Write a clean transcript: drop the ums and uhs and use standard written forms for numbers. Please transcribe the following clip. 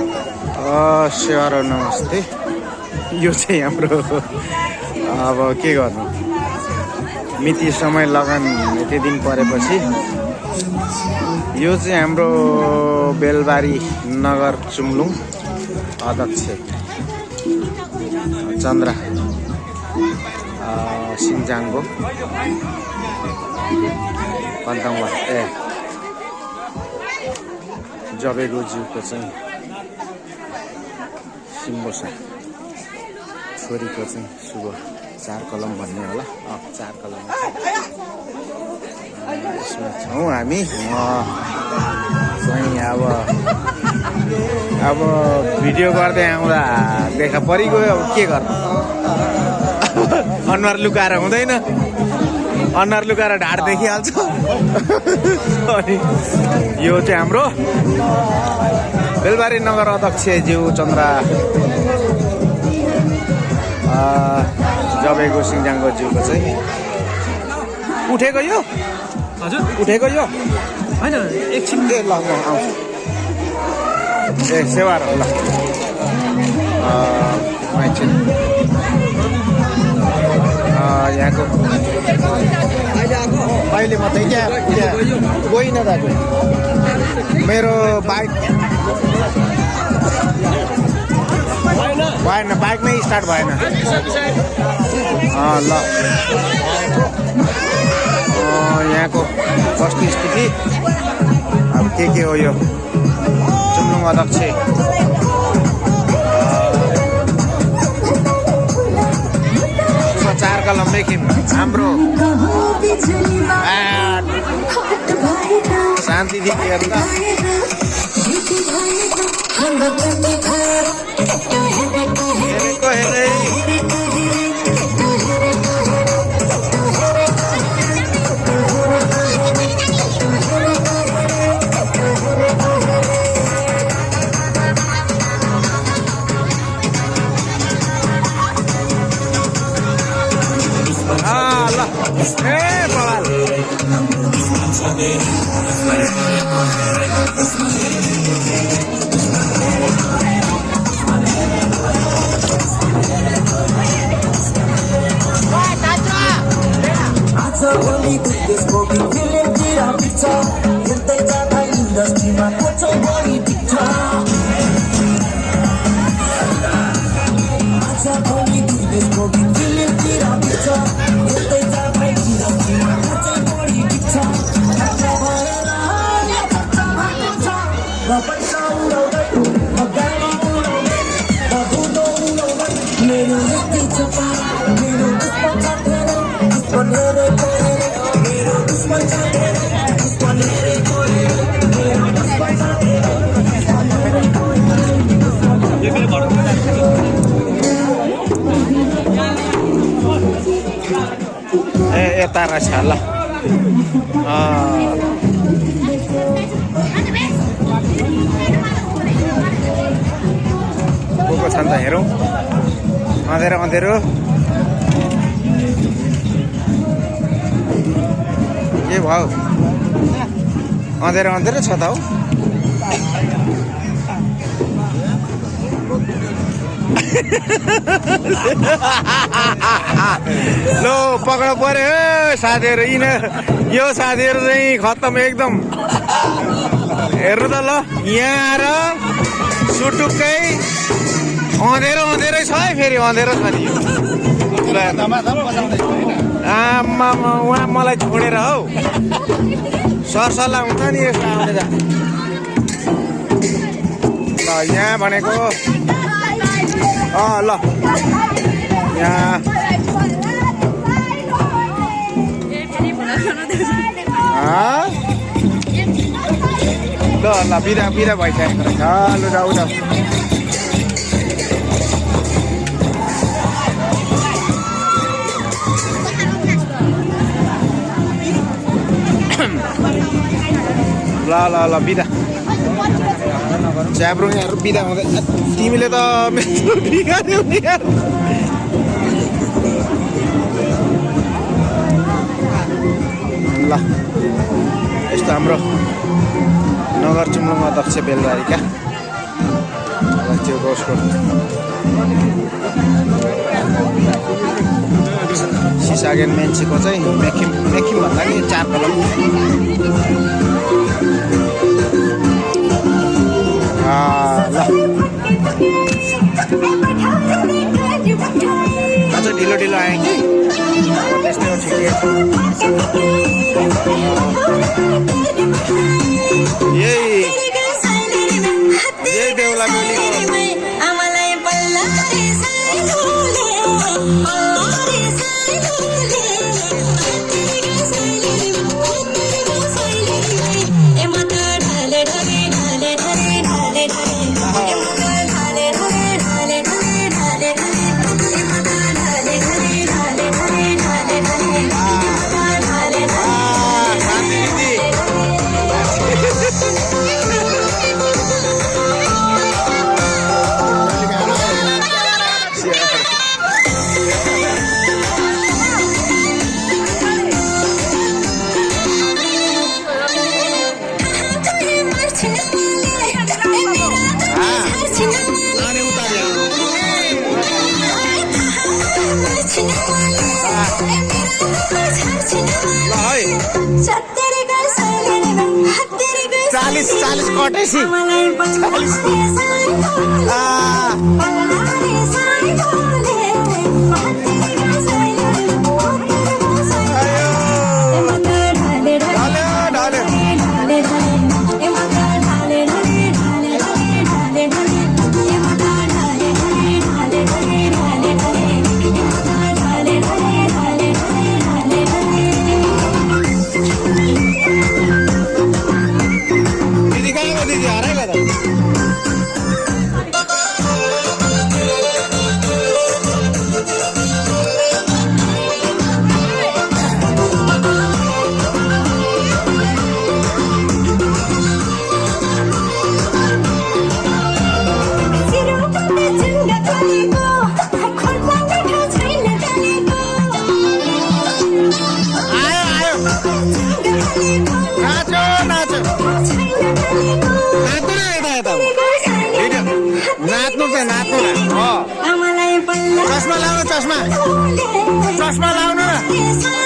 सेवारो नमस्ते। यो चाहिँ हाम्रो अब के गर्नु, मिति समय लगन यति दिन परेपछि यो चाहिँ हाम्रो बेलबारी नगर चुम्लुङ अध्यक्ष चन्द्र सिन्जाङको पन्तङवा जबेको जिउको चाहिँ सिम्बोसा छोरीको चाहिँ शुभ 4 कलम भन्ने होला। 4 कलम यसमा छौँ हामी। म चाहिँ अब भिडियो गर्दै आउँदा देखा परिगयो। अब के गर्नु, अनुहार लुकाएर हुँदैन, अनुहार लुकाएर ढाड देखिहाल्छ। अनि यो चाहिँ हाम्रो बेलबारी नगर अध्यक्षज्यू चन्द्र जबेको सिन्जाङको जिउको चाहिँ उठेको यो। हजुर उठेको यो होइन, एकछिन ल म आउँछु। सेवा र ल एकछिन यहाँको अहिले मात्रै क्या गइन दाजु, मेरो बाइक भएन, बाइक नै स्टार्ट भएन। ल यहाँको वस्तुस्थिति अब के हो यो चुम्लुङ अध्यक्ष 4 कलमदेखि हाम्रो शान्ति दिदी हेर्दा यता रहेछ ल। को छन् त हेरौँ। अँधेरो अँधेरो के भयो, अँधेरो अँधेरो छ त हौ। लो पक्र पर्यो साथीहरू, यो साथीहरू चाहिँ खत्तम एकदम। हेर्नु त ल, यहाँ आएर सुटुक्कै अँधेरो अँधेरै छ है, फेरि अँधेरो छ नि। आमा उहाँ मलाई छोडेर हौ, सरसल्लाह हुन्छ नि यस्तो आउने त। ल यहाँ भनेको ल यहाँ ल बिदा बिदा भइसकेको रहेछ। ल जाऊ न। ल ल ल बिदा। च्याब्रुङहरू बिदा हुँदै, तिमीले त मेरो बिगार्यौ नि यार। ल यस्तो हाम्रो नगर चुम्लुङ अध्यक्ष बेलबारीका मान्छेको उसको सिसागेन मान्छेको चाहिँ मेखिम मेखिम भन्दा नि 4 कलम ल अझ ढिलो ढिलो आएँ कि त्यस्तै हो ठिकै यही बेहुला बेहुलीको चालीस कटेसी चस्मा लाउनु न